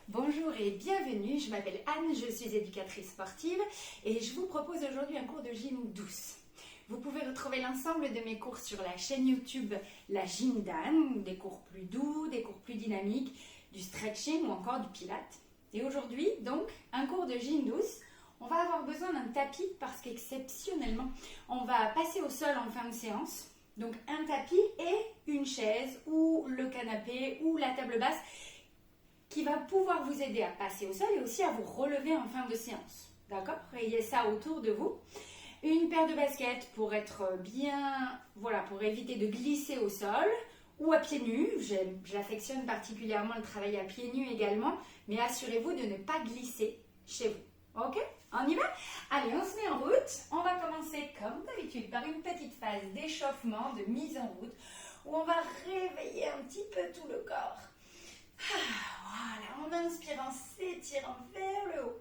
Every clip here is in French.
Bonjour et bienvenue, je m'appelle Anne, je suis éducatrice sportive et je vous propose aujourd'hui un cours de gym douce. Vous pouvez retrouver l'ensemble de mes cours sur la chaîne YouTube La Gym d'Anne, des cours plus doux, des cours plus dynamiques, du stretching ou encore du pilates. Et aujourd'hui, donc, un cours de gym douce. On va avoir besoin d'un tapis parce qu'exceptionnellement, on va passer au sol en fin de séance. Donc un tapis et une chaise ou le canapé ou la table basse qui va pouvoir vous aider à passer au sol et aussi à vous relever en fin de séance. D'accord ? Ayez ça autour de vous. Une paire de baskets pour être bien, voilà, pour éviter de glisser au sol ou à pieds nus. J'affectionne particulièrement le travail à pieds nus également, mais assurez-vous de ne pas glisser chez vous. Ok ? On y va ? Allez, on se met en route. On va commencer comme d'habitude par une petite phase d'échauffement, de mise en route, où on va réveiller un petit peu tout le corps. Voilà, en inspirant, s'étirant vers le haut.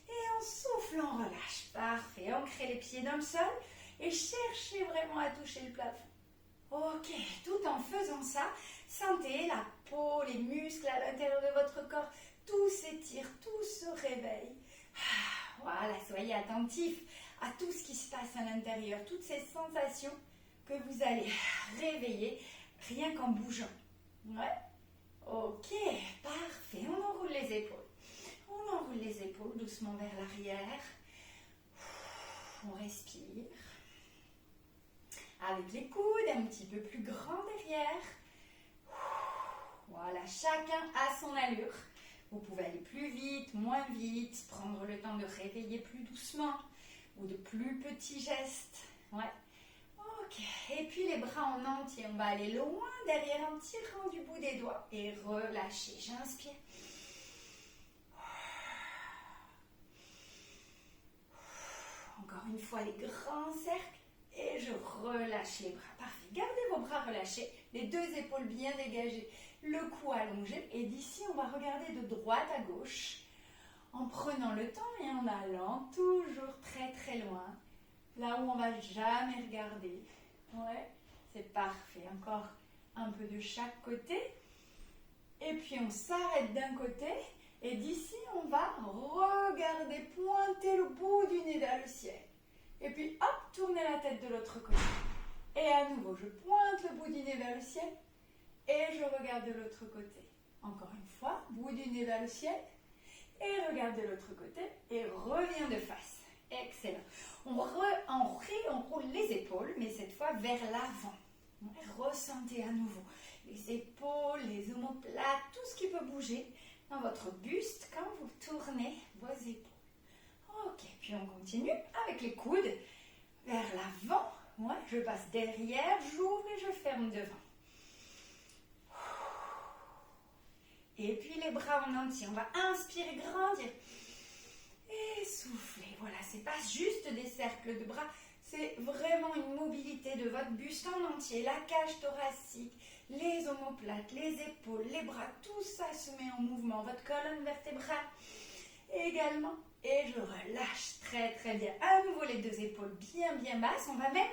Et en soufflant, on relâche. Parfait, ancrez les pieds dans le sol et cherchez vraiment à toucher le plafond. Ok, tout en faisant ça, sentez la peau, les muscles à l'intérieur de votre corps. Tout s'étire, tout se réveille. Voilà, soyez attentifs à tout ce qui se passe à l'intérieur, toutes ces sensations que vous allez réveiller rien qu'en bougeant. Ouais. Ok, parfait. On enroule les épaules. On enroule les épaules doucement vers l'arrière. On respire. Avec les coudes un petit peu plus grands derrière. Voilà, chacun à son allure. Vous pouvez aller plus vite, moins vite, prendre le temps de réveiller plus doucement ou de plus petits gestes. Ouais. Ok, et puis les bras en entier, on va aller loin derrière en tirant du bout des doigts et relâcher. J'inspire. Encore une fois, les grands cercles et je relâche les bras. Parfait, gardez vos bras relâchés, les deux épaules bien dégagées, le cou allongé et d'ici on va regarder de droite à gauche en prenant le temps et en allant toujours très très loin, là où on ne va jamais regarder. Ouais, c'est parfait. Encore un peu de chaque côté. Et puis on s'arrête d'un côté. Et d'ici, on va regarder, pointer le bout du nez vers le ciel. Et puis hop, tourner la tête de l'autre côté. Et à nouveau, je pointe le bout du nez vers le ciel. Et je regarde de l'autre côté. Encore une fois, bout du nez vers le ciel. Et regarde de l'autre côté. Et reviens de face. Excellent. On roule les épaules, mais cette fois vers l'avant. Ressentez à nouveau les épaules, les omoplates, tout ce qui peut bouger dans votre buste quand vous tournez vos épaules. Ok, puis on continue avec les coudes vers l'avant. Ouais, je passe derrière, j'ouvre et je ferme devant. Et puis les bras en entier. On va inspirer, grandir. Et soufflez. Voilà, c'est pas juste des cercles de bras, c'est vraiment une mobilité de votre buste en entier, la cage thoracique, les omoplates, les épaules, les bras, tout ça se met en mouvement, votre colonne vertébrale également. Et je relâche très très bien. À nouveau les deux épaules bien basses. On va même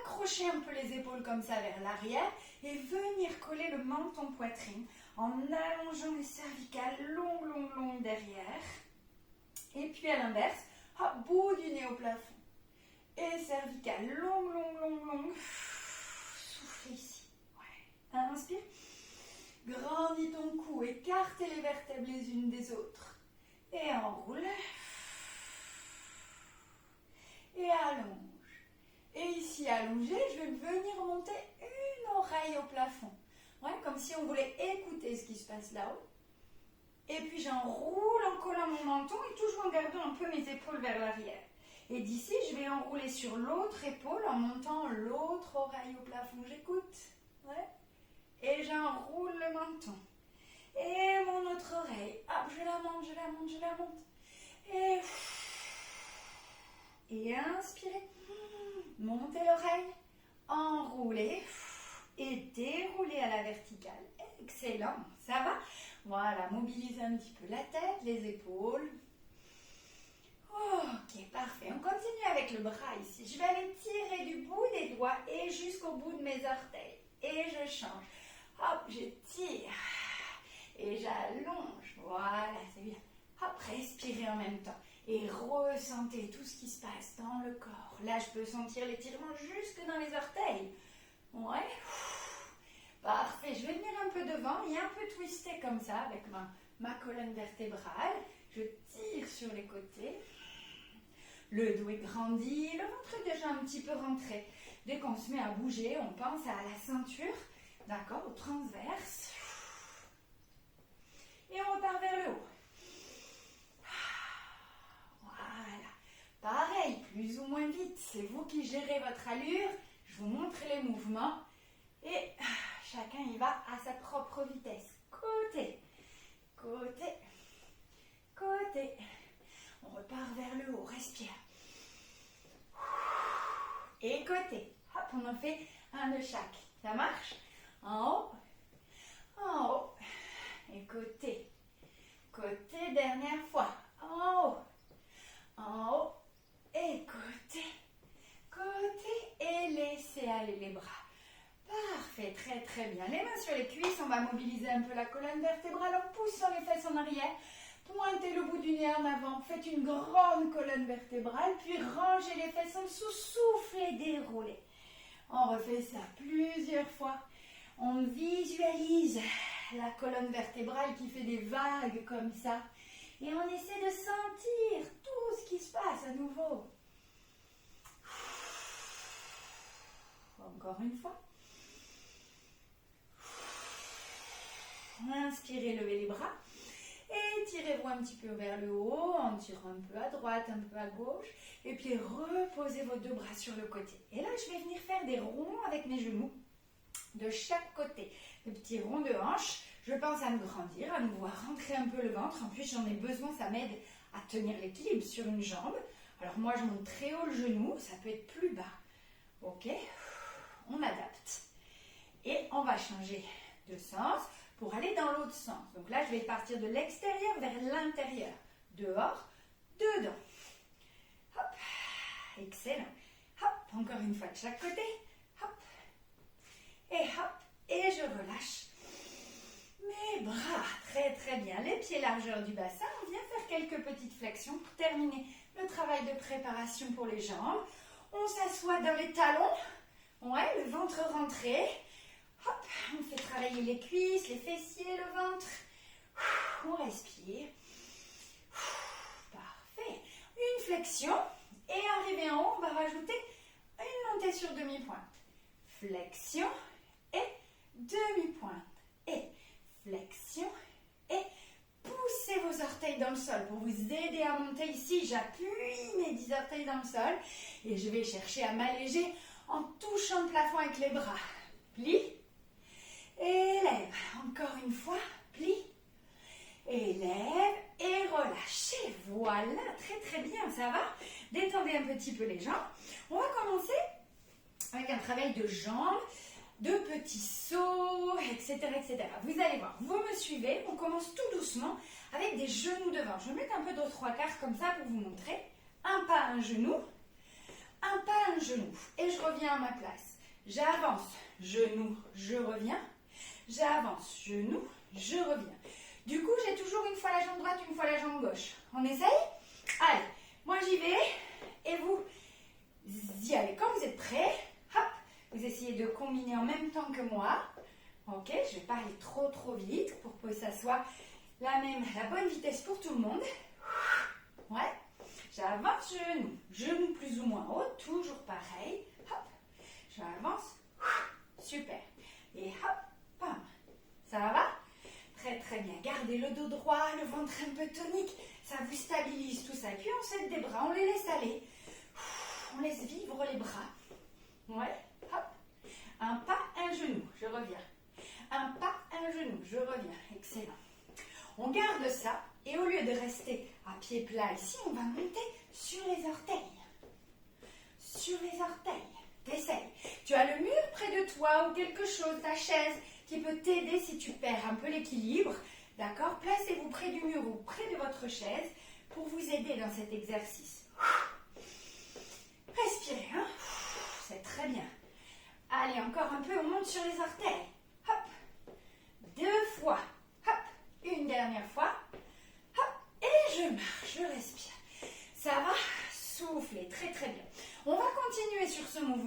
accrocher un peu les épaules comme ça vers l'arrière et venir coller le menton poitrine en allongeant les cervicales long derrière. Et puis à l'inverse, hop, bout du nez au plafond. Et cervicale long. Soufflez ici. Ouais. Inspire. Grandis ton cou, écartez les vertèbres les unes des autres. Et enroule. Et allonge. Et ici allongé, je vais venir monter une oreille au plafond. Ouais, comme si on voulait écouter ce qui se passe là-haut. Et puis j'enroule en collant mon menton et toujours en gardant un peu mes épaules vers l'arrière. Et d'ici, je vais enrouler sur l'autre épaule en montant l'autre oreille au plafond. J'écoute. Ouais. Et j'enroule le menton. Et mon autre oreille. Hop, je la monte. Et inspirez. Montez l'oreille. Enroulez. Et déroulez à la verticale. Excellent. Ça va ? Voilà, mobilisez un petit peu la tête, les épaules. Ok, parfait. On continue avec le bras ici. Je vais aller tirer du bout des doigts et jusqu'au bout de mes orteils. Et je change. Hop, je tire. Et j'allonge. Voilà. respirez en même temps et ressentez tout ce qui se passe dans le corps. Là, je peux sentir l'étirement jusque dans les orteils. Ouais. Parfait. Je vais venir un peu devant et un peu twister comme ça avec ma colonne vertébrale. Je tire sur les côtés. Le dos est grandi, le ventre est déjà un petit peu rentré. Dès qu'on se met à bouger, on pense à la ceinture, d'accord, au transverse. Et on repart vers le haut. Voilà. Pareil, plus ou moins vite, c'est vous qui gérez votre allure. Je vous montre les mouvements et chacun y va à sa propre vitesse. Côté, côté, côté. On repart vers le haut, respire. Et côté. Hop, on en fait un de chaque. Ça marche? En haut, et côté. Côté, dernière fois. En haut, et côté. Côté, et laissez aller les bras. Parfait, très très bien. Les mains sur les cuisses, on va mobiliser un peu la colonne vertébrale en poussant les fesses en arrière. Pointez le bout du nez en avant, faites une grande colonne vertébrale, puis rangez les fesses en dessous, soufflez, déroulez. On refait ça plusieurs fois. On visualise la colonne vertébrale qui fait des vagues comme ça. Et on essaie de sentir tout ce qui se passe à nouveau. Encore une fois. Inspirez, levez les bras. Et tirez-vous un petit peu vers le haut, en tirant un peu à droite, un peu à gauche. Et puis reposez vos deux bras sur le côté. Et là, je vais venir faire des ronds avec mes genoux de chaque côté. Des petits ronds de hanche. Je pense à me grandir, à me voir rentrer un peu le ventre. En plus, j'en ai besoin, ça m'aide à tenir l'équilibre sur une jambe. Alors moi, je monte très haut le genou, ça peut être plus bas. Ok, on adapte. Et on va changer de sens pour aller dans l'autre sens. Donc là, je vais partir de l'extérieur vers l'intérieur. Dehors, dedans. Hop, excellent. Hop, encore une fois de chaque côté. Hop, et je relâche mes bras. Très très bien. Les pieds largeur du bassin. On vient faire quelques petites flexions pour terminer le travail de préparation pour les jambes. On s'assoit dans les talons. Ouais, le ventre rentré. Hop, on fait travailler les cuisses, les fessiers, le ventre. On respire. Parfait. Une flexion. Et arrivé en haut, on va rajouter une montée sur demi-pointe. Flexion et demi-pointe. Et flexion et poussez vos orteils dans le sol pour vous aider à monter ici. J'appuie mes 10 orteils dans le sol et je vais chercher à m'alléger en touchant le plafond avec les bras. Plie, élève. Encore une fois, plie, élève et relâchez. Voilà, très très bien, ça va. Détendez un petit peu les jambes. On va commencer avec un travail de jambes, de petits sauts, etc., etc. Vous allez voir, vous me suivez, on commence tout doucement avec des genoux devant. Je vais mettre un peu de 3/4 comme ça pour vous montrer. Un pas, un genou, un pas, un genou. Et je reviens à ma place. J'avance, genou, je reviens. J'avance, genou, je reviens. Du coup, j'ai toujours une fois la jambe droite, une fois la jambe gauche. On essaye? Allez, moi j'y vais et vous y allez. Quand vous êtes prêts, hop, vous essayez de combiner en même temps que moi. Ok, je ne vais pas aller trop vite pour que ça soit la bonne vitesse pour tout le monde. Ouais, j'avance, genou plus ou moins haut, toujours pareil. Hop, j'avance, super. Et hop, pam, ça va? Très très bien. Gardez le dos droit, le ventre un peu tonique. Ça vous stabilise tout ça. Et puis on s'aide des bras, on les laisse aller. On laisse vivre les bras. Ouais, hop. Un pas, un genou, je reviens. Un pas, un genou, je reviens. Excellent. On garde ça et au lieu de rester à pied plat ici, on va monter sur les orteils. Sur les orteils. T'essayes. Tu as le mur près de toi ou quelque chose, ta chaise, qui peut t'aider si tu perds un peu l'équilibre. D'accord? Placez-vous près du mur ou près de votre chaise pour vous aider dans cet exercice. Respirez, hein? C'est très bien. Allez, encore un peu, on monte sur les orteils. Hop. 2 fois. Hop. Une dernière fois. Hop. Et je marche.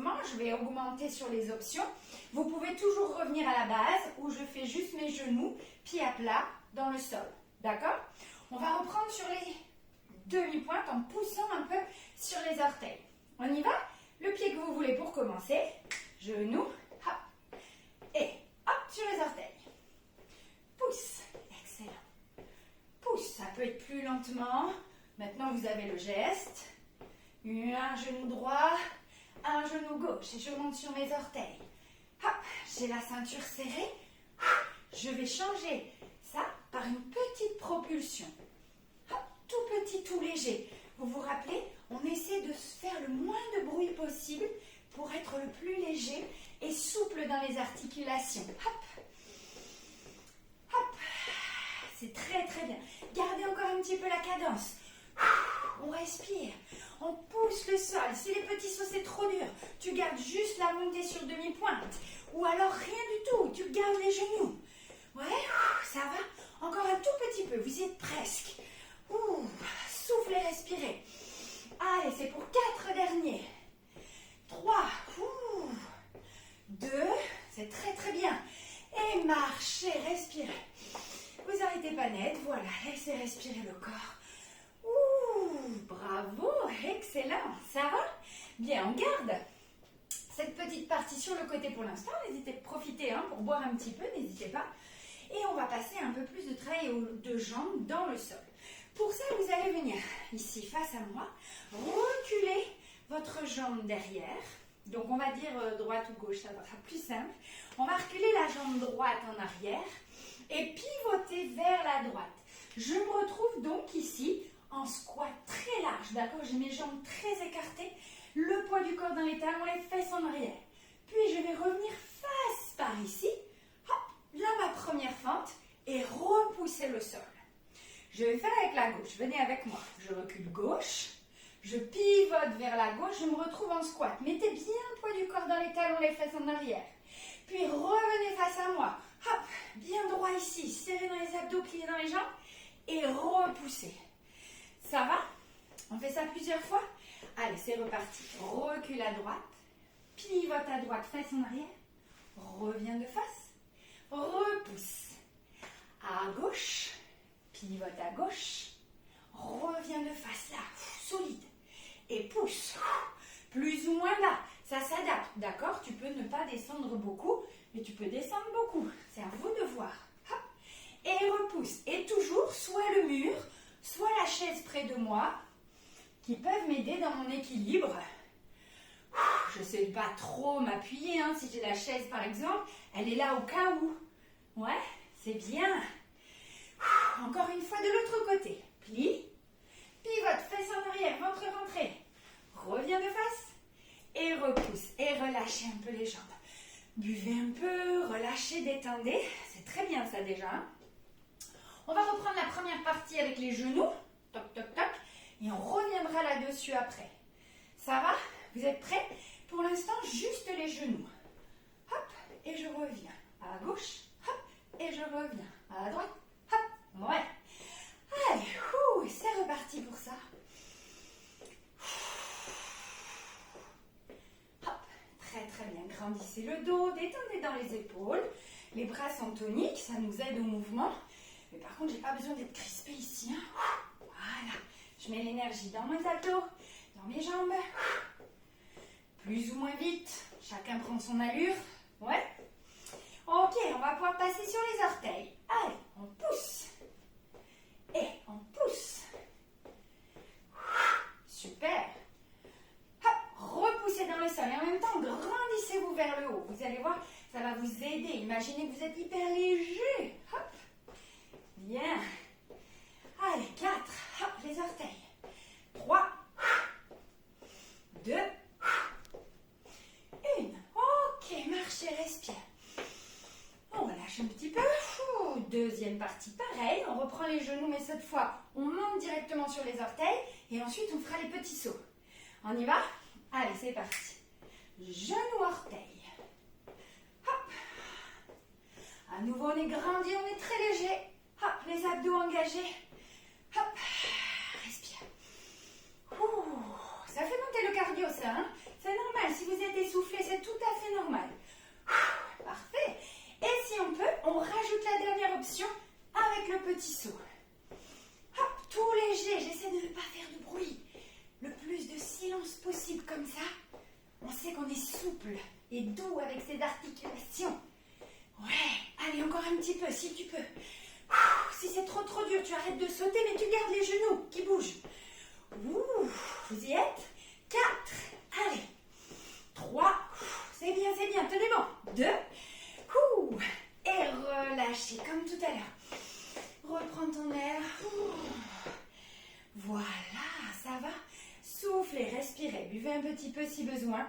légèrement. Je vais augmenter sur les options. Vous pouvez toujours revenir à la base où je fais juste mes genoux, pieds à plat dans le sol. D'accord? On va reprendre sur les demi-pointes en poussant un peu sur les orteils. On y va? Le pied que vous voulez pour commencer. Genoux, hop, et hop sur les orteils. Pousse, excellent. Pousse, ça peut être plus lentement. Maintenant, vous avez le geste. Un genou droit, un genou gauche. Et je monte sur mes orteils. Hop, j'ai la ceinture serrée. Je vais changer ça par une petite propulsion. Hop, tout petit, tout léger. Vous vous rappelez, on essaie de faire le moins de bruit possible pour être le plus léger et souple dans les articulations. Hop, hop. C'est très très bien. Gardez encore un petit peu la cadence. On respire. On pousse le sol. Si les petits sauts c'est trop dur, tu gardes juste la montée sur demi-pointe. Ou alors rien du tout. Tu gardes les genoux. Ouais, ça va. Encore un tout petit peu. Vous y êtes presque. Soufflez, respirez. Allez, c'est pour 4 derniers. 3. 2. C'est très très bien. Et marchez, respirez. Vous arrêtez pas net. Voilà, laissez respirer le corps. Bravo, excellent. Ça va? Bien, on garde cette petite partie sur le côté pour l'instant. N'hésitez pas, profitez pour boire un petit peu, n'hésitez pas. Et on va passer un peu plus de travail de jambes dans le sol. Pour ça, vous allez venir ici face à moi, reculer votre jambe derrière. Donc, on va dire droite ou gauche, ça va être plus simple. On va reculer la jambe droite en arrière et pivoter vers la droite. Je me retrouve donc ici en squat très large, d'accord? J'ai mes jambes très écartées, le poids du corps dans les talons, les fesses en arrière. Puis, je vais revenir face par ici. Hop, là, ma première fente et repousser le sol. Je vais faire avec la gauche. Venez avec moi. Je recule gauche. Je pivote vers la gauche. Je me retrouve en squat. Mettez bien le poids du corps dans les talons, les fesses en arrière. Puis revenez face à moi. Hop, bien droit ici. Serrez dans les abdos, pliez dans les jambes. Et repoussez. Ça va? On fait ça plusieurs fois? Allez, c'est reparti. Recule à droite. Pivote à droite, face en arrière. Reviens de face. Repousse. À gauche. Pivote à gauche, reviens de face là, solide, et pousse, plus ou moins bas, ça s'adapte, d'accord? Tu peux ne pas descendre beaucoup, mais tu peux descendre beaucoup, c'est à vous de voir. Hop. Et repousse, et toujours soit le mur, soit la chaise près de moi, qui peuvent m'aider dans mon équilibre. Je ne sais pas trop m'appuyer, si j'ai la chaise par exemple, elle est là au cas où. Ouais, c'est bien. Encore une fois de l'autre côté. Plie, pivote, fesse en arrière, ventre rentré. Reviens de face et repousse. Et relâchez un peu les jambes. Buvez un peu, relâchez, détendez. C'est très bien ça déjà. On va reprendre la première partie avec les genoux. Toc, toc, toc. Et on reviendra là-dessus après. Ça va? Vous êtes prêts? Pour l'instant, juste les genoux. Hop, et je reviens. À gauche, hop, et je reviens. À droite. Ouais. Allez, c'est reparti pour ça. Hop, très très bien. Grandissez le dos, détendez dans les épaules. Les bras sont toniques, ça nous aide au mouvement. Mais par contre, j'ai pas besoin d'être crispé ici. Voilà. Je mets l'énergie dans mes abdos, dans mes jambes. Plus ou moins vite. Chacun prend son allure. Ouais. Ok, on va pouvoir passer sur les orteils. Allez, on pousse. Et on pousse. Super. Hop, repoussez dans le sol. Et en même temps, grandissez-vous vers le haut. Vous allez voir, ça va vous aider. Imaginez que vous êtes hyper léger. Hop. Bien. Allez, 4. Hop, les orteils. 3. 2. 1. Ok, marchez, respire. On relâche un petit peu. Deuxième partie, pareil. On reprend les genoux, mais cette fois, on monte directement sur les orteils. Et ensuite, on fera les petits sauts. On y va? Allez, c'est parti. Genoux, orteils. Hop. À nouveau, on est grandi, on est très léger. Hop, les abdos engagés. Hop. Respire. Ça fait monter le cardio, ça. C'est normal. Si vous êtes essoufflé, option avec le petit saut. Hop, tout léger, j'essaie de ne pas faire de bruit. Le plus de silence possible comme ça. On sait qu'on est souple et doux avec ses articulations. Ouais, allez, encore un petit peu, si tu peux. Si c'est trop dur, tu arrêtes de sauter, mais tu gardes les genoux qui bougent. Vous y êtes? 4, allez. 3, c'est bien, tenez bon. 2, et relâchez comme tout à l'heure. Reprends ton air. Voilà, ça va. Soufflez, respirez, buvez un petit peu si besoin.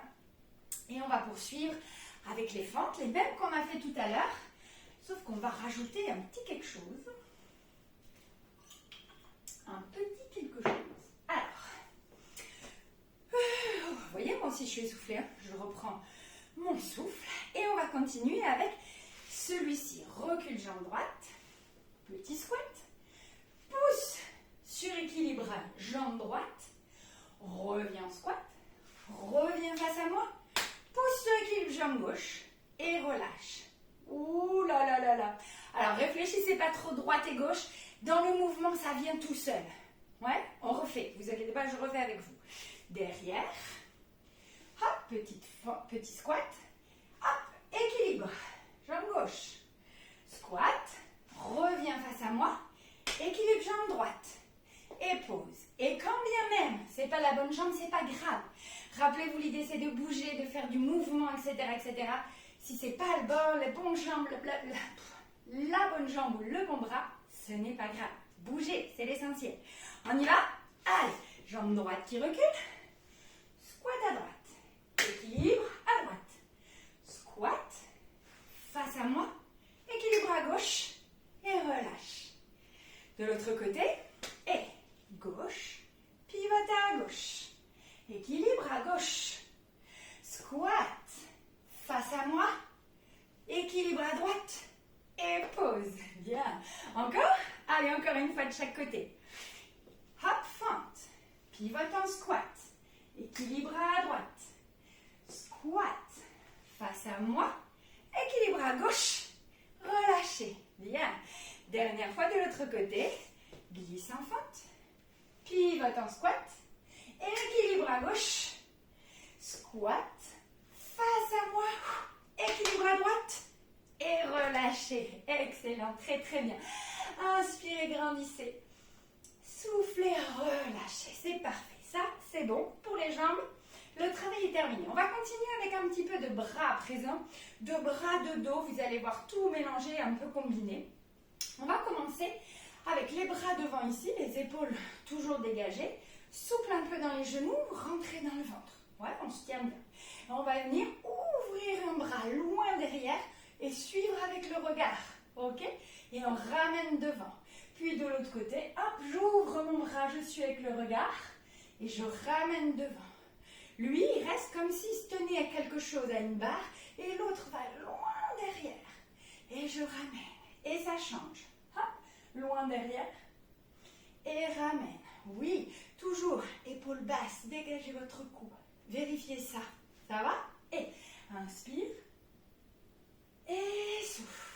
Et on va poursuivre avec les fentes, les mêmes qu'on a fait tout à l'heure. Sauf qu'on va rajouter un petit quelque chose. Un petit quelque chose. Alors, vous voyez, moi aussi je suis essoufflée. Hein. Je reprends mon souffle. Et on va continuer avec celui-ci. Recule jambe droite. Petit squat. Pousse sur équilibrage, jambe droite. Reviens en squat. Reviens face à moi. Pousse sur équilibre, jambe gauche. Et relâche. Ouh là là là là. Alors réfléchissez pas trop droite et gauche. Dans le mouvement, ça vient tout seul. Ouais, on refait. Vous inquiétez pas, je refais avec vous. Derrière. Hop, petit squat. Hop, équilibre. Jambe gauche. Squat. Reviens face à moi. Équilibre jambe droite. Et pause. Et quand bien même, c'est pas la bonne jambe, c'est pas grave. Rappelez-vous, l'idée c'est de bouger, de faire du mouvement, etc. etc. Si c'est pas les bonnes jambes, la bonne jambe ou le bon bras, ce n'est pas grave. Bougez, c'est l'essentiel. On y va? Allez, jambe droite qui recule. Squat à droite. Équilibre à droite. Squat. Face à moi. Équilibre à gauche. Et relâche. De l'autre côté. Et gauche. Pivote à gauche. Équilibre à gauche. Squat. Face à moi. Équilibre à droite. Et pause. Bien. Encore? Allez, encore une fois de chaque côté. Hop, fente. Pivote en squat. Équilibre à droite. Squat. Face à moi. Équilibre à gauche. Relâchez. Bien. Dernière fois de l'autre côté. Glisse en fente. Pivote en squat. Équilibre à gauche. Squat. Face à moi. Équilibre à droite. Et relâchez. Excellent. Très très bien. Inspirez, grandissez. Soufflez, relâchez. C'est parfait. Ça, c'est bon pour les jambes. Le travail est terminé. On va continuer avec un petit peu de bras à présent. De bras, de dos. Vous allez voir tout mélangé, un peu combiné. On va commencer avec les bras devant ici, les épaules toujours dégagées. Souple un peu dans les genoux, rentrez dans le ventre. Ouais, on se tient bien. Et on va venir ouvrir un bras loin derrière et suivre avec le regard. Ok? Et on ramène devant. Puis de l'autre côté, hop, j'ouvre mon bras, je suis avec le regard et je ramène devant. Lui, il reste comme s'il se tenait à quelque chose, à une barre, et l'autre va loin derrière. Et je ramène. Et ça change. Hop, loin derrière. Et ramène. Oui, toujours épaules basses, dégagez votre cou. Vérifiez ça. Ça va? Et inspire. Et souffle.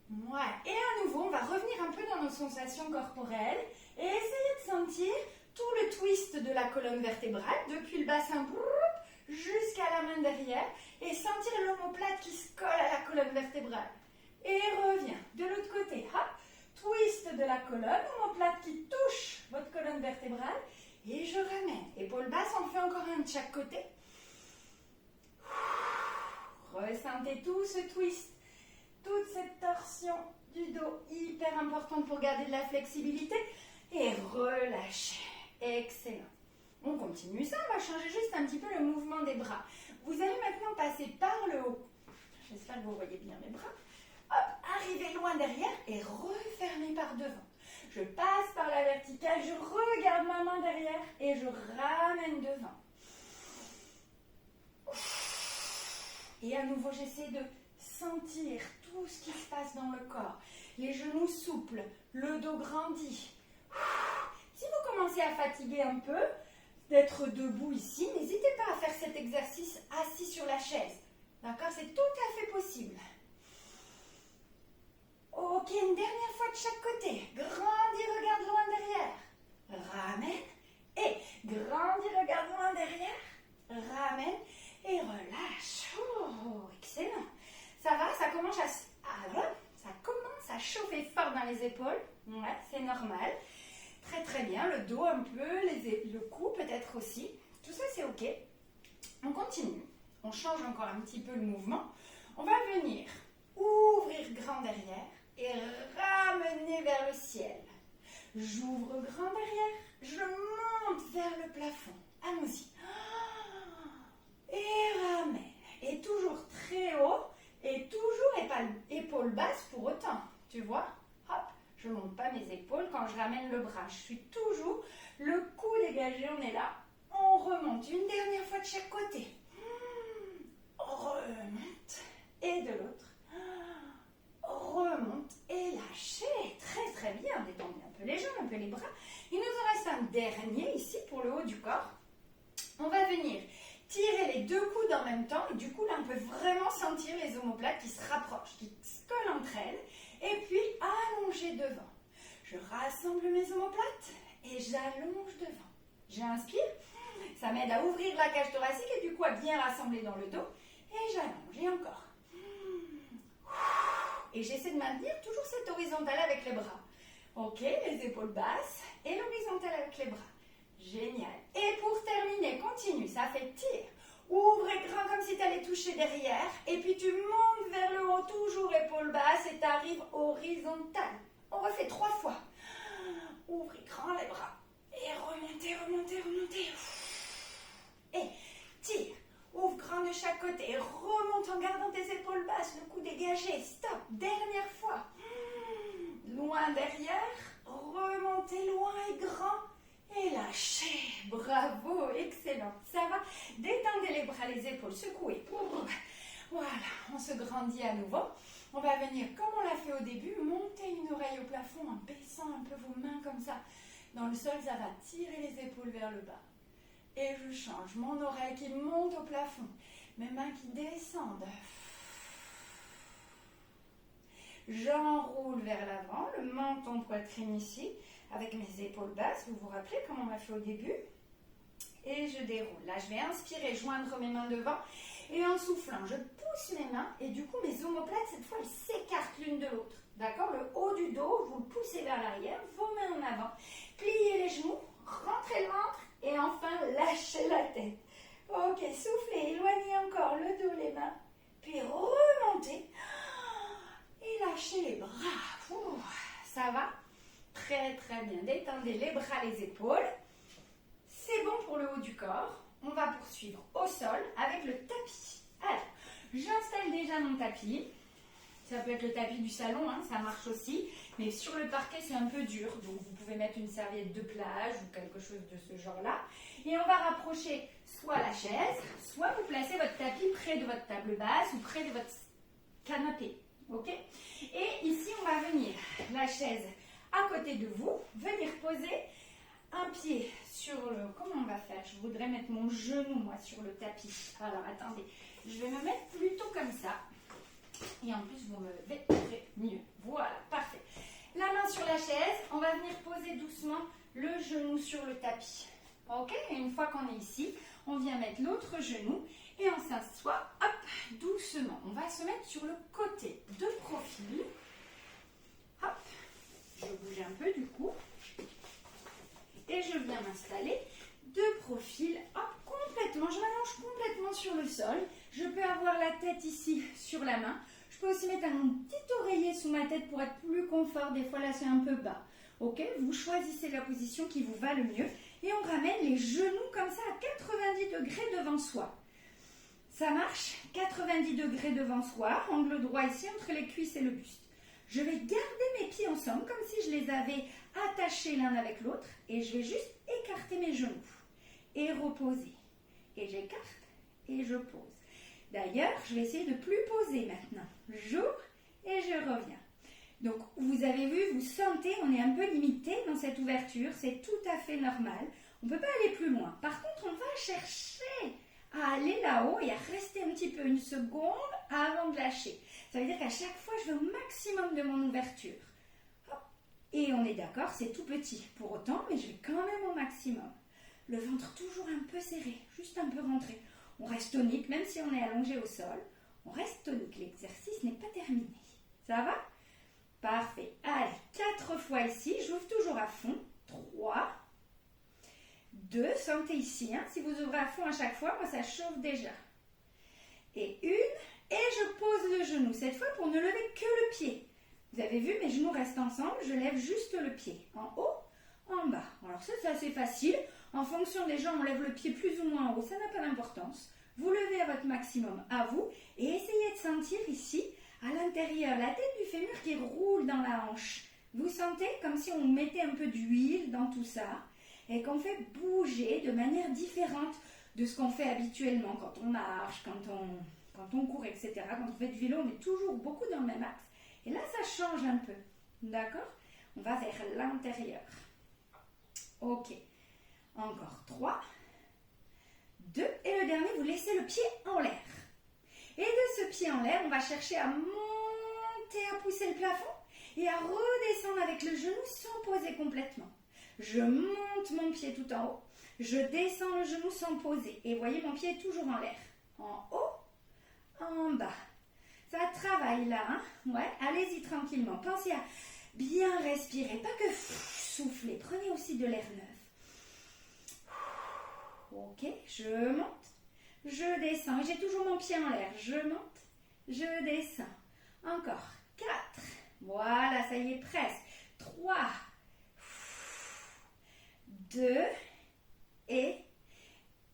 Ouais. Et à nouveau, on va revenir un peu dans nos sensations corporelles et essayer de sentir tout le twist de la colonne vertébrale, depuis le bassin jusqu'à la main derrière, et sentir l'omoplate qui se colle à la colonne vertébrale. Et revient de l'autre côté. Hop, twist de la colonne, omoplate qui touche votre colonne vertébrale, et je ramène. Épaules basses, on fait encore un de chaque côté. Ressentez tout ce twist, toute cette torsion du dos, hyper importante pour garder de la flexibilité, et relâchez. Excellent. On continue ça, on va changer juste un petit peu le mouvement des bras. Vous allez maintenant passer par le haut. J'espère que vous voyez bien mes bras. Hop, arrivez loin derrière et refermez par devant. Je passe par la verticale, je regarde ma main derrière et je ramène devant. Et à nouveau, j'essaie de sentir tout ce qui se passe dans le corps. Les genoux souples, le dos grandi. Si vous commencez à fatiguer un peu, d'être debout ici, n'hésitez pas à faire cet exercice assis sur la chaise. D'accord? C'est tout à fait possible. Ok, une dernière fois de chaque côté. Grandis, regarde loin derrière. Ramène. Et grandis, regarde loin derrière. Ramène. Et relâche. Oh, excellent. Ça va, ça commence à chauffer fort dans les épaules. Ouais, c'est normal. Très très bien. Le dos un peu, le cou peut-être aussi. Tout ça, c'est ok. On continue. On change encore un petit peu le mouvement. On va venir ouvrir grand derrière et ramener vers le ciel. J'ouvre grand derrière, je monte vers le plafond. Allons-y. Et ramène. Et toujours très haut et toujours épaules basses pour autant. Tu vois? Hop, je ne monte pas mes épaules quand je ramène le bras. Je suis toujours le cou dégagé, on est là. On remonte une dernière fois de chaque côté. Remonte. Et de l'autre. Remonte et lâchez. Très très bien. Détendez un peu les jambes, un peu les bras. Il nous en reste un dernier ici pour le haut du corps. On va venir tirer les deux coudes en même temps. Et du coup, là, on peut vraiment sentir les omoplates qui se rapprochent, qui se collent entre elles. Et puis, allonger devant. Je rassemble mes omoplates et j'allonge devant. J'inspire. Ça m'aide à ouvrir la cage thoracique et du coup à bien rassembler dans le dos. Et j'allonge. Et encore. Et j'essaie de maintenir toujours cette horizontale avec les bras. Ok, les épaules basses et l'horizontale avec les bras. Génial. Et pour terminer, continue, ça fait tir. Ouvrez grand comme si tu allais toucher derrière. Et puis tu montes vers le haut, toujours épaules basses et tu arrives horizontale. On refait 3 fois. Ouvrez grand les bras. Et remontez, remontez, remontez. Et tire. Ouvre grand de chaque côté. Remonte en gardant tes épaules basses, le cou dégagé. Stop. Dernière fois. Loin derrière. Remontez loin et grand. Et lâchez. Bravo. Excellent. Ça va. Détendez les bras, les épaules. Secouez. Voilà. On se grandit à nouveau. On va venir, comme on l'a fait au début, monter une oreille au plafond en baissant un peu vos mains comme ça. Dans le sol, ça va tirer les épaules vers le bas. Et je change mon oreille qui monte au plafond. Mes mains qui descendent. J'enroule vers l'avant, le menton poitrine ici, avec mes épaules basses. Vous vous rappelez comme on l'a fait au début? Et je déroule. Là, je vais inspirer, joindre mes mains devant. Et en soufflant, je pousse mes mains. Et du coup, mes omoplates, cette fois, elles s'écartent l'une de l'autre. D'accord? Le haut du dos, vous le poussez vers l'arrière, vos mains en avant. Pliez les genoux, rentrez le ventre. Et enfin, lâchez la tête. Ok, soufflez, éloignez encore le dos, les mains. Puis remontez. Et lâchez les bras. Ouh, ça va? Très, très bien. Détendez les bras, les épaules. C'est bon pour le haut du corps. On va poursuivre au sol avec le tapis. Alors, j'installe déjà mon tapis. Ça peut être le tapis du salon, hein, ça marche aussi. Mais sur le parquet, c'est un peu dur. Donc, vous pouvez mettre une serviette de plage ou quelque chose de ce genre-là. Et on va rapprocher soit la chaise, soit vous placez votre tapis près de votre table basse ou près de votre canapé. Ok? Et ici, on va venir, la chaise à côté de vous, venir poser un pied sur le... Comment on va faire? Je voudrais mettre mon genou, moi, sur le tapis. Alors, attendez. Je vais me mettre plutôt comme ça. Et en plus, vous me verrez mieux. Voilà, parfait. La main sur la chaise, on va venir poser doucement le genou sur le tapis. Ok? Et une fois qu'on est ici, on vient mettre l'autre genou et on s'assoit, hop, doucement. On va se mettre sur le côté de profil. Hop, je bouge un peu du coup. Et je viens m'installer de profil, hop, complètement. Je m'allonge complètement sur le sol. Je peux avoir la tête ici sur la main. Je peux aussi mettre un petit oreiller sous ma tête pour être plus confort. Des fois, là, c'est un peu bas. Ok? Vous choisissez la position qui vous va le mieux. Et on ramène les genoux comme ça à 90 degrés devant soi. Ça marche? 90 degrés devant soi. Angle droit ici entre les cuisses et le buste. Je vais garder mes pieds ensemble comme si je les avais attachés l'un avec l'autre. Et je vais juste écarter mes genoux. Et reposer. Et j'écarte et je pose. D'ailleurs, je vais essayer de plus poser maintenant. J'ouvre et je reviens. Donc, vous avez vu, vous sentez, on est un peu limité dans cette ouverture. C'est tout à fait normal. On ne peut pas aller plus loin. Par contre, on va chercher à aller là-haut et à rester un petit peu une seconde avant de lâcher. Ça veut dire qu'à chaque fois, je vais au maximum de mon ouverture. Hop. Et on est d'accord, c'est tout petit pour autant, mais je vais quand même au maximum. Le ventre toujours un peu serré, juste un peu rentré. On reste tonique, même si on est allongé au sol. On reste tonique, l'exercice n'est pas terminé. Ça va? Parfait. Allez, 4 fois ici, j'ouvre toujours à fond. 3, 2, sentez ici, hein, si vous ouvrez à fond à chaque fois, moi ça chauffe déjà. Et 1, et je pose le genou, cette fois pour ne lever que le pied. Vous avez vu, mes genoux restent ensemble, je lève juste le pied, en haut, en bas. Alors ça c'est assez facile, en fonction des gens, on lève le pied plus ou moins en haut, ça n'a pas d'importance. Vous levez à votre maximum, à vous, et essayez de sentir ici, à l'intérieur, la tête du fémur qui roule dans la hanche. Vous sentez comme si on mettait un peu d'huile dans tout ça et qu'on fait bouger de manière différente de ce qu'on fait habituellement quand on marche, quand on court, etc. Quand on fait du vélo, on est toujours beaucoup dans le même axe. Et là, ça change un peu. D'accord? On va vers l'intérieur. Ok. Encore 3, 2, et le dernier, vous laissez le pied en l'air. Et de ce pied en l'air, on va chercher à monter, à pousser le plafond et à redescendre avec le genou sans poser complètement. Je monte mon pied tout en haut, je descends le genou sans poser. Et voyez, mon pied est toujours en l'air. En haut, en bas. Ça travaille là, hein? Ouais, allez-y tranquillement. Pensez à bien respirer, pas que souffler. Prenez aussi de l'air neuf. Ok, je monte. Je descends, j'ai toujours mon pied en l'air. Je monte, je descends. Encore 4. Voilà, ça y est, presque. 3, 2 et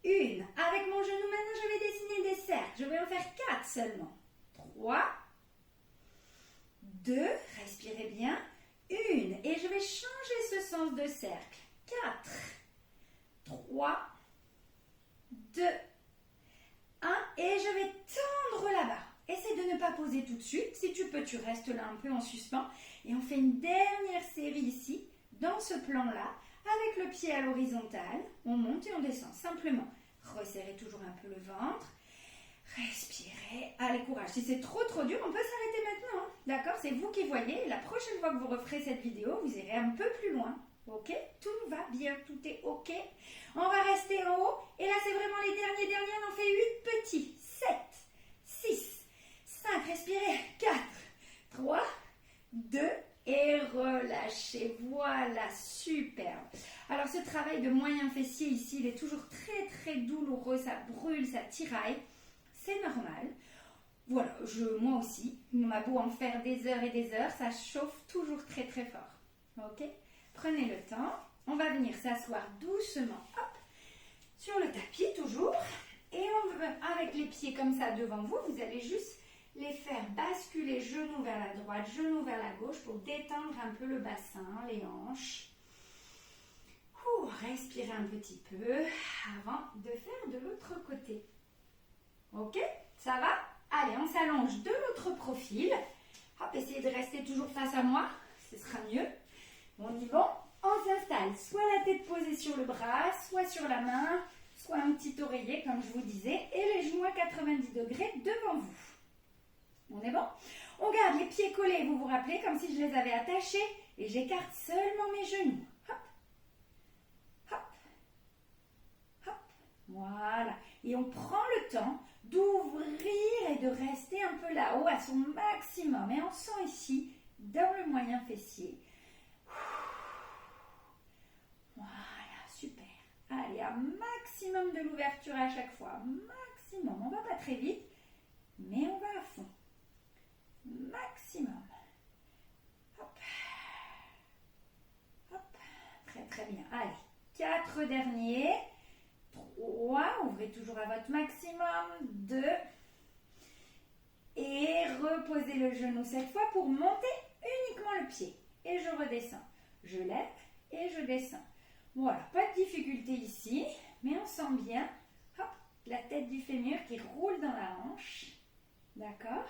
1. Avec mon genou, maintenant, je vais dessiner des cercles. Je vais en faire 4 seulement. 3, 2, respirez bien. 1. Et je vais changer ce sens de cercle. 4, 3, 2, 1, et je vais tendre là-bas. Essaie de ne pas poser tout de suite. Si tu peux, tu restes là un peu en suspens. Et on fait une dernière série ici, dans ce plan-là, avec le pied à l'horizontale. On monte et on descend. Simplement, resserrez toujours un peu le ventre. Respirez. Allez, courage. Si c'est trop dur, on peut s'arrêter maintenant. Hein. D'accord? C'est vous qui voyez. La prochaine fois que vous referez cette vidéo, vous irez un peu plus loin. Ok? Tout va bien. Tout est ok. On va rester en haut. Et là, c'est vraiment les derniers. On en fait 8 petits. 7, 6, 5. Respirez. 4, 3, 2 et relâchez. Voilà, superbe. Alors, ce travail de moyen fessier ici, il est toujours très douloureux. Ça brûle, ça tiraille. C'est normal. Voilà, moi aussi. On a beau en faire des heures et des heures, ça chauffe toujours très fort. Ok? Prenez le temps. On va venir s'asseoir doucement, hop, sur le tapis toujours. Et avec les pieds comme ça devant vous, vous allez juste les faire basculer genou vers la droite, genou vers la gauche pour détendre un peu le bassin, les hanches. Respirez un petit peu avant de faire de l'autre côté. Ok? Ça va? Allez, on s'allonge de l'autre profil. Hop, essayez de rester toujours face à moi. Ce sera mieux. On y va. On s'installe. Soit la tête posée sur le bras, soit sur la main, soit un petit oreiller, comme je vous disais. Et les genoux à 90 degrés devant vous. On est bon? On garde les pieds collés, vous vous rappelez, comme si je les avais attachés. Et j'écarte seulement mes genoux. Hop. Hop. Hop. Voilà. Et on prend le temps d'ouvrir et de rester un peu là-haut à son maximum. Et on sent ici, dans le moyen fessier. Voilà, super. Allez, un maximum de l'ouverture à chaque fois. Maximum. On ne va pas très vite, mais on va à fond. Maximum. Hop. Hop. Très bien. Allez, 4 derniers. 3, ouvrez toujours à votre maximum. 2. Et reposez le genou cette fois pour monter uniquement le pied. Et je redescends. Je lève et je descends. Voilà, pas de difficulté ici, mais on sent bien hop, la tête du fémur qui roule dans la hanche. D'accord?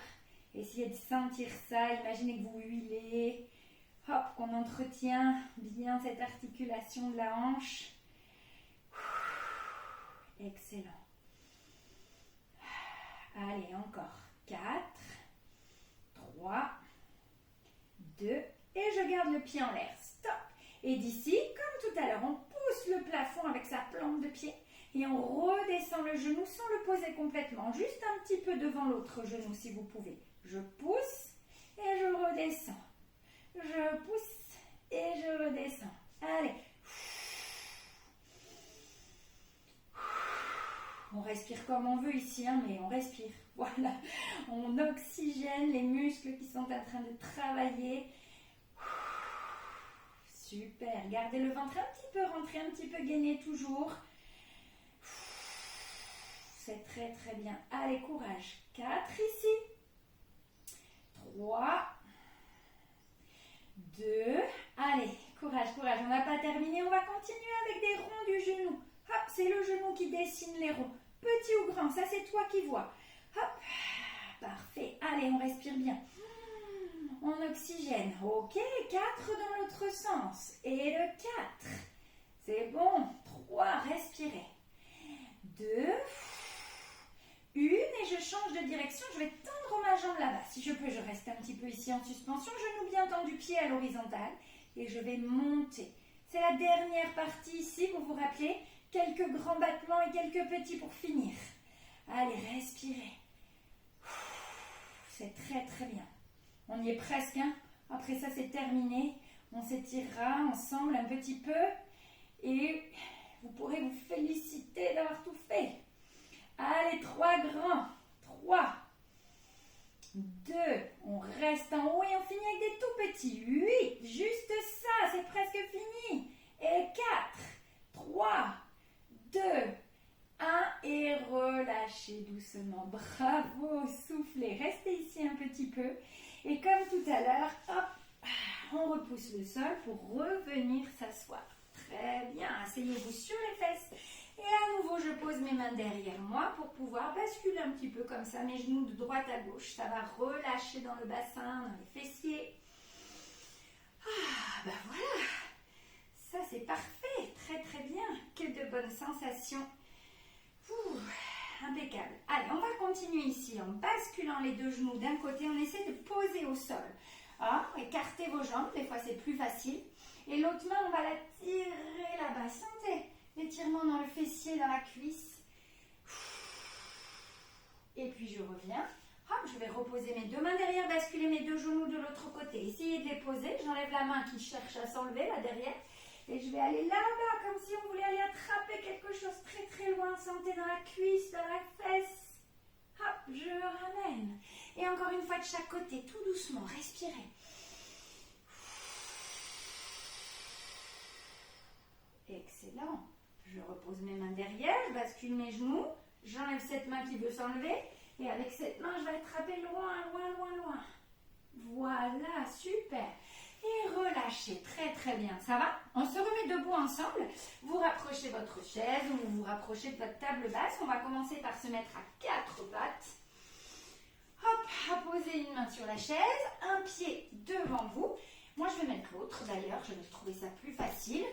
Essayez de sentir ça. Imaginez que vous huilez. Hop, qu'on entretient bien cette articulation de la hanche. Excellent. Allez, encore. 4, 3, 2, et je garde le pied en l'air. Stop. Et d'ici, comme tout à l'heure, on pousse le plafond avec sa plante de pied et on redescend le genou sans le poser complètement, juste un petit peu devant l'autre genou si vous pouvez. Je pousse et je redescends. Je pousse et je redescends. Allez. On respire comme on veut ici, hein, mais on respire. Voilà. On oxygène les muscles qui sont en train de travailler. Super. Gardez le ventre un petit peu rentré, un petit peu gainé toujours. C'est très très bien. Allez, courage. 4 ici. 3. 2. Allez, courage, courage. On n'a pas terminé. On va continuer avec des ronds du genou. Hop, c'est le genou qui dessine les ronds. Petit ou grand, ça c'est toi qui vois. Hop, parfait. Allez, on respire bien. On oxygène. Ok, 4 dans l'autre sens. Et le 4. C'est bon. 3, respirez. 2. 1 et je change de direction. Je vais tendre ma jambe là-bas. Si je peux, je reste un petit peu ici en suspension. Genou bien tendu, pied à l'horizontale. Et je vais monter. C'est la dernière partie ici, vous vous rappelez. Quelques grands battements et quelques petits pour finir. Allez, respirez. C'est très très bien. On y est presque. Hein. Après ça, c'est terminé. On s'étirera ensemble un petit peu. Et vous pourrez vous féliciter d'avoir tout fait. Allez, 3 grands. 3. 2. On reste en haut et on finit avec des tout petits. 8. Juste ça, c'est presque fini. Et 4. 3. 2, 1 et relâchez doucement. Bravo, soufflez. Restez ici un petit peu. Et comme tout à l'heure, hop, on repousse le sol pour revenir s'asseoir. Très bien, asseyez-vous sur les fesses. Et à nouveau, je pose mes mains derrière moi pour pouvoir basculer un petit peu comme ça, mes genoux de droite à gauche. Ça va relâcher dans le bassin, dans les fessiers. Ah, ben voilà. Ça, c'est parfait. Très, très bien. Que de bonnes sensations. Ouh, impeccable. Allez, on va continuer ici en basculant les deux genoux d'un côté. On essaie de poser au sol. Ah, écartez vos jambes. Des fois, c'est plus facile. Et l'autre main, on va la tirer là-bas. Sentez l'étirement dans le fessier, dans la cuisse. Et puis, je reviens. Hop, je vais reposer mes deux mains derrière, basculer mes deux genoux de l'autre côté. Essayez de les poser. J'enlève la main qui cherche à s'enlever là derrière. Et je vais aller là-bas, comme si on voulait aller attraper quelque chose très très loin. Sentez dans la cuisse, dans la fesse. Hop, je le ramène. Et encore une fois de chaque côté, tout doucement, respirez. Excellent. Je repose mes mains derrière, je bascule mes genoux. J'enlève cette main qui veut s'enlever. Et avec cette main, je vais attraper loin, loin, loin, loin. Voilà, super. Et relâchez, très très bien, ça va? On se remet debout ensemble, vous rapprochez votre chaise ou vous vous rapprochez de votre table basse. On va commencer par se mettre à 4 pattes. Hop, à poser une main sur la chaise, un pied devant vous. Moi je vais mettre l'autre d'ailleurs, je vais trouver ça plus facile.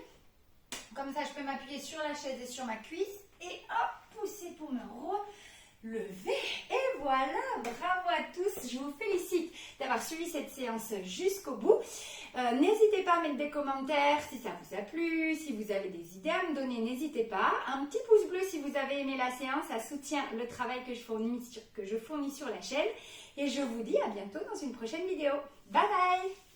Comme ça je peux m'appuyer sur la chaise et sur ma cuisse. Et hop, pousser pour me relever. Et voilà, bravo à tous, je vous félicite d'avoir suivi cette séance jusqu'au bout. N'hésitez pas à mettre des commentaires si ça vous a plu, si vous avez des idées à me donner, n'hésitez pas. Un petit pouce bleu si vous avez aimé la séance, ça soutient le travail que je fournis sur la chaîne. Et je vous dis à bientôt dans une prochaine vidéo. Bye bye!